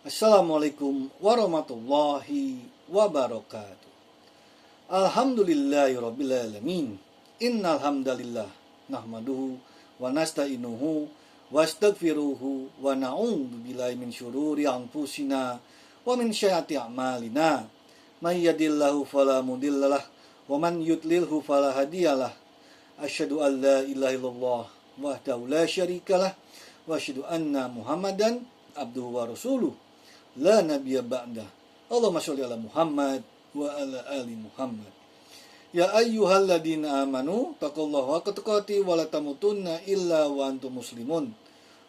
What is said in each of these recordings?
Assalamualaikum warahmatullahi wabarakatuh. Alhamdulillahirrabbilalamin. Innal hamdalillah nahmaduhu wa nasta'inuhu wa astaghfiruhu wa na'udzu billahi min syururi anfusina wa min sayyiati a'malina. May yahdihillahu fala mudhillalah wa man yudlilhu fala hadiyalah. Asyhadu an la ilaha illallah wahdahu la syarikalah wa asyhadu anna Muhammadan abduhu wa rasuluh. La nabiyya ba'dah. Allahumma sholli ala Muhammad wa ala ali Muhammad. Ya ayyuhalladzina amanu taqullaha haqqa tuqatih wa la tamutunna illa wa antum muslimun.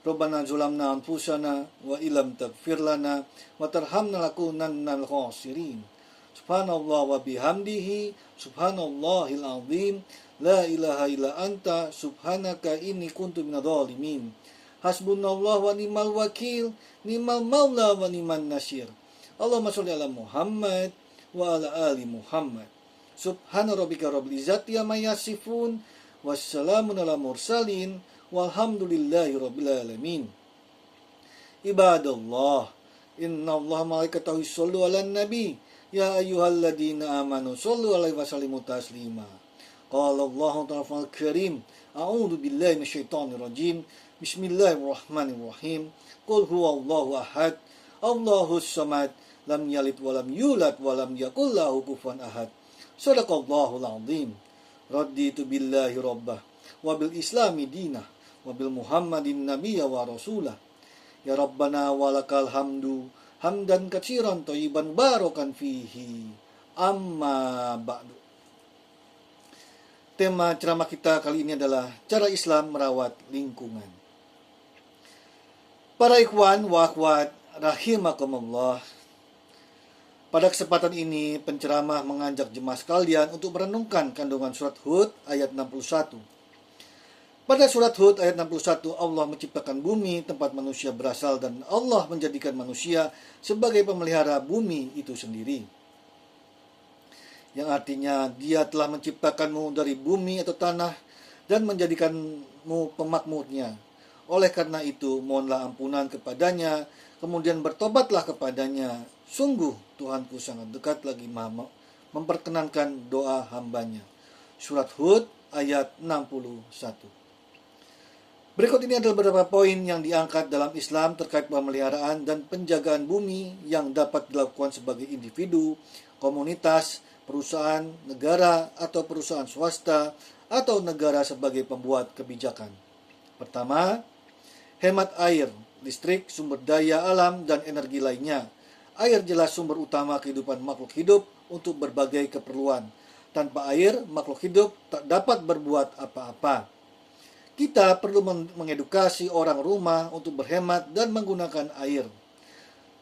Rabbana zalamna anfusana wa illam taghfir lana wa tarhamna lakunanna khasirin. Subhanallah wa bihamdihi subhanallahil azim. La ilaha illa anta subhanaka inni kuntu minadh dhalimin. Hasbunallah wa ni'mal wakil, ni'mal maula wa ni'man nasir. Allahumma sholli ala Muhammad wa ala ali Muhammad. Subhana rabbika rabbil izzati amma yasifun, wassalamun ala mursalin, walhamdulillahi rabbil alamin. Ibadallah, innallaha malaikatahu yushollu 'alan nabi, ya ayyuhalladzina amanu shollu 'alaihi wa sallimu taslima. Qala Allahu ta'ala karim, a'udzu billahi minasyaitonir rajim. Bismillahirrahmanirrahim. Qul huwallahu ahad, Allahus samad, lam yalid walam yulad walam yakul lahu kufuwan ahad. Shadaqallahul azim. Raditu billahi rabbah wa bil islami dinah wa bil muhammadin nabiyya wa rasulah. Ya Rabbana walakal hamdu hamdan katsiran thayyiban barakan fihi. Amma ba'du. Tema ceramah kita kali ini adalah cara Islam merawat lingkungan. Para ikhwan wa akhwat rahimakumullah. Pada kesempatan ini penceramah mengajak jemaah sekalian untuk merenungkan kandungan surat Hud ayat 61. Pada surat Hud ayat 61 Allah menciptakan bumi tempat manusia berasal dan Allah menjadikan manusia sebagai pemelihara bumi itu sendiri. Yang artinya Dia telah menciptakanmu dari bumi atau tanah dan menjadikanmu pemakmurnya. Oleh karena itu, mohonlah ampunan kepadanya, kemudian bertobatlah kepadanya. Sungguh, Tuhanku sangat dekat lagi memperkenankan doa hambanya. Surat Hud ayat 61. Berikut ini adalah beberapa poin yang diangkat dalam Islam terkait pemeliharaan dan penjagaan bumi yang dapat dilakukan sebagai individu, komunitas, perusahaan, negara, atau perusahaan swasta, atau negara sebagai pembuat kebijakan. Pertama, hemat air, listrik, sumber daya alam, dan energi lainnya. Air jelas sumber utama kehidupan makhluk hidup untuk berbagai keperluan. Tanpa air, makhluk hidup tak dapat berbuat apa-apa. Kita perlu mengedukasi orang rumah untuk berhemat dan menggunakan air.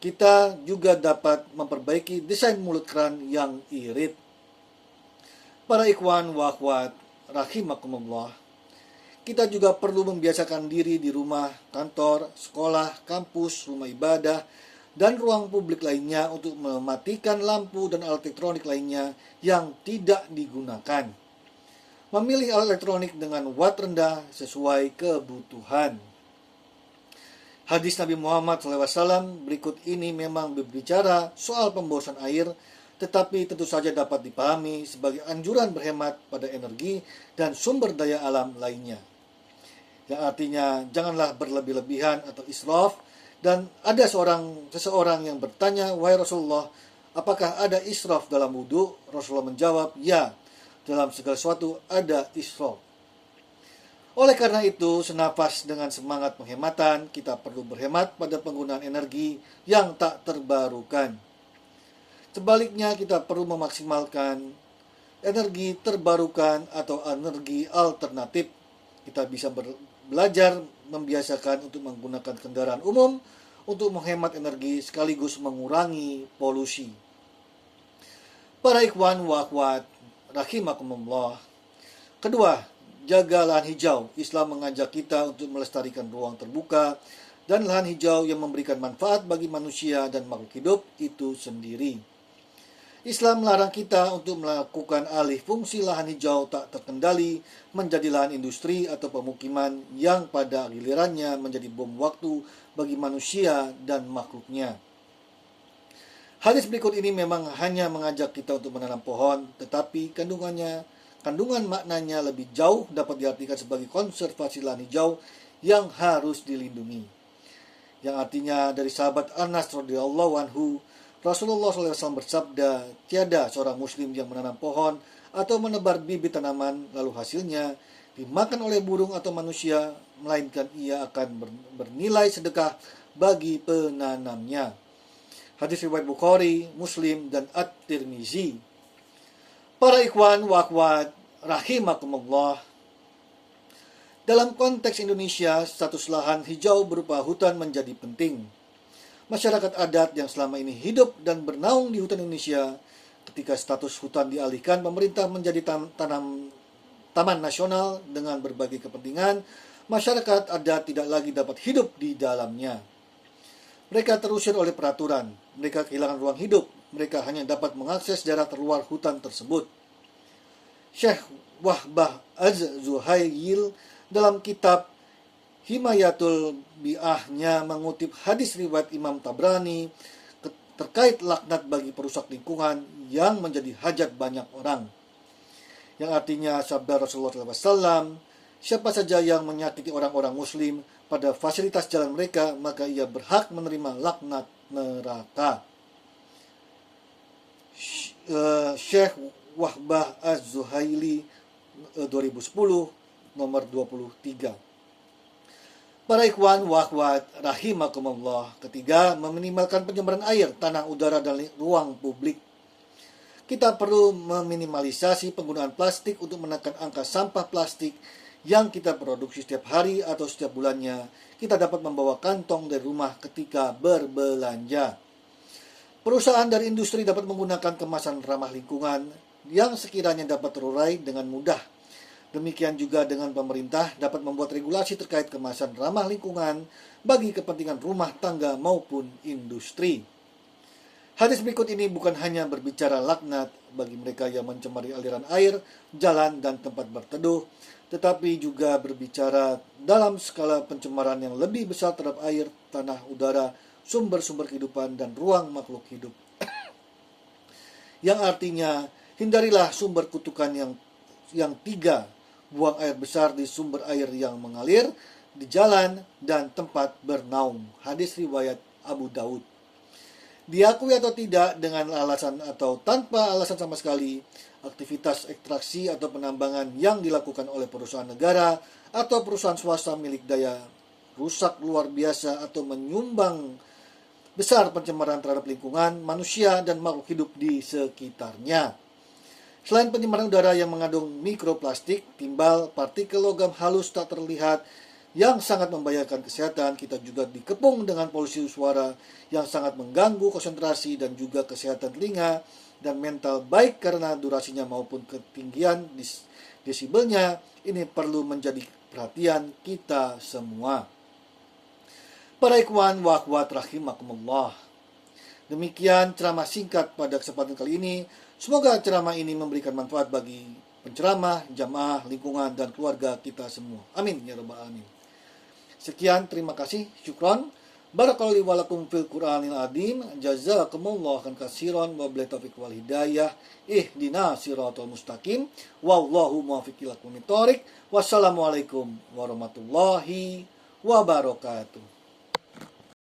Kita juga dapat memperbaiki desain mulut keran yang irit. Para ikhwan wa akhwat rahimakumullah. Kita juga perlu membiasakan diri di rumah, kantor, sekolah, kampus, rumah ibadah, dan ruang publik lainnya untuk mematikan lampu dan alat elektronik lainnya yang tidak digunakan. Memilih alat elektronik dengan watt rendah sesuai kebutuhan. Hadis Nabi Muhammad SAW berikut ini memang berbicara soal pemborosan air, tetapi tentu saja dapat dipahami sebagai anjuran berhemat pada energi dan sumber daya alam lainnya. Yang artinya janganlah berlebih-lebihan atau israf. Dan ada seseorang yang bertanya, wahai Rasulullah, apakah ada israf dalam wudhu? Rasulullah menjawab, ya, dalam segala sesuatu ada israf. Oleh karena itu, senafas dengan semangat penghematan, kita perlu berhemat pada penggunaan energi yang tak terbarukan. Sebaliknya, kita perlu memaksimalkan energi terbarukan atau energi alternatif. Kita bisa belajar membiasakan untuk menggunakan kendaraan umum untuk menghemat energi sekaligus mengurangi polusi. Para ikhwan wa akhwat rahimakumullah. Kedua, jaga lahan hijau. Islam mengajak kita untuk melestarikan ruang terbuka dan lahan hijau yang memberikan manfaat bagi manusia dan makhluk hidup itu sendiri. Islam melarang kita untuk melakukan alih fungsi lahan hijau tak terkendali menjadi lahan industri atau pemukiman yang pada gilirannya menjadi bom waktu bagi manusia dan makhluknya. Hadis berikut ini memang hanya mengajak kita untuk menanam pohon, tetapi kandungan maknanya lebih jauh dapat diartikan sebagai konservasi lahan hijau yang harus dilindungi. Yang artinya dari sahabat Anas radhiyallahu anhu, Rasulullah SAW bersabda, tiada seorang muslim yang menanam pohon atau menebar bibit tanaman lalu hasilnya dimakan oleh burung atau manusia, melainkan ia akan bernilai sedekah bagi penanamnya. Hadis riwayat Bukhari, Muslim, dan At-Tirmizi. Para ikhwan wa akhwat rahimakumullah, dalam konteks Indonesia, status lahan hijau berupa hutan menjadi penting. Masyarakat adat yang selama ini hidup dan bernaung di hutan Indonesia, ketika status hutan dialihkan, pemerintah menjadi taman nasional dengan berbagai kepentingan, masyarakat adat tidak lagi dapat hidup di dalamnya. Mereka terusir oleh peraturan, mereka kehilangan ruang hidup, mereka hanya dapat mengakses daerah terluar hutan tersebut. Syekh Wahbah Az-Zuhail dalam kitab Himayatul Bi'ahnya mengutip hadis riwayat Imam Tabrani terkait laknat bagi perusak lingkungan yang menjadi hajat banyak orang. Yang artinya sabda Rasulullah SAW, siapa saja yang menyakiti orang-orang muslim pada fasilitas jalan mereka, maka ia berhak menerima laknat neraka. Syekh Wahbah Az-Zuhaili 2010 nomor 23. Para ikhwan wa akhwat rahimakumullah, ketiga, meminimalkan pencemaran air, tanah, udara, dan ruang publik. Kita perlu meminimalisasi penggunaan plastik untuk menekan angka sampah plastik yang kita produksi setiap hari atau setiap bulannya. Kita dapat membawa kantong dari rumah ketika berbelanja. Perusahaan dari industri dapat menggunakan kemasan ramah lingkungan yang sekiranya dapat terurai dengan mudah. Demikian juga dengan pemerintah dapat membuat regulasi terkait kemasan ramah lingkungan bagi kepentingan rumah tangga maupun industri. Hadis berikut ini bukan hanya berbicara laknat bagi mereka yang mencemari aliran air, jalan, dan tempat berteduh, tetapi juga berbicara dalam skala pencemaran yang lebih besar terhadap air, tanah, udara, sumber-sumber kehidupan, dan ruang makhluk hidup. Yang artinya, hindarilah sumber kutukan yang tiga, buang air besar di sumber air yang mengalir, di jalan, dan tempat bernaung. Hadis riwayat Abu Daud. Diakui atau tidak dengan alasan atau tanpa alasan sama sekali, aktivitas ekstraksi atau penambangan yang dilakukan oleh perusahaan negara atau perusahaan swasta milik daya rusak luar biasa atau menyumbang besar pencemaran terhadap lingkungan, manusia, dan makhluk hidup di sekitarnya. Selain pencemaran udara yang mengandung mikroplastik, timbal, partikel logam halus tak terlihat yang sangat membahayakan kesehatan, kita juga dikepung dengan polusi suara yang sangat mengganggu konsentrasi dan juga kesehatan telinga dan mental, baik karena durasinya maupun ketinggian desibelnya. Ini perlu menjadi perhatian kita semua. Para ikhwan wa akhwat rahimakumullah, demikian ceramah singkat pada kesempatan kali ini. Semoga ceramah ini memberikan manfaat bagi penceramah, jamaah, lingkungan, dan keluarga kita semua. Amin ya rabbal alamin. Sekian, terima kasih, syukron. Barakallahu wa lakum fil Qur'anil azim. Jazakumullah khairan wa billahi taufiq wal hidayah. Ihdina siratal mustaqim. Wallahu muwaffiq ila aqwamit thoriq. Wassalamualaikum warahmatullahi wabarakatuh.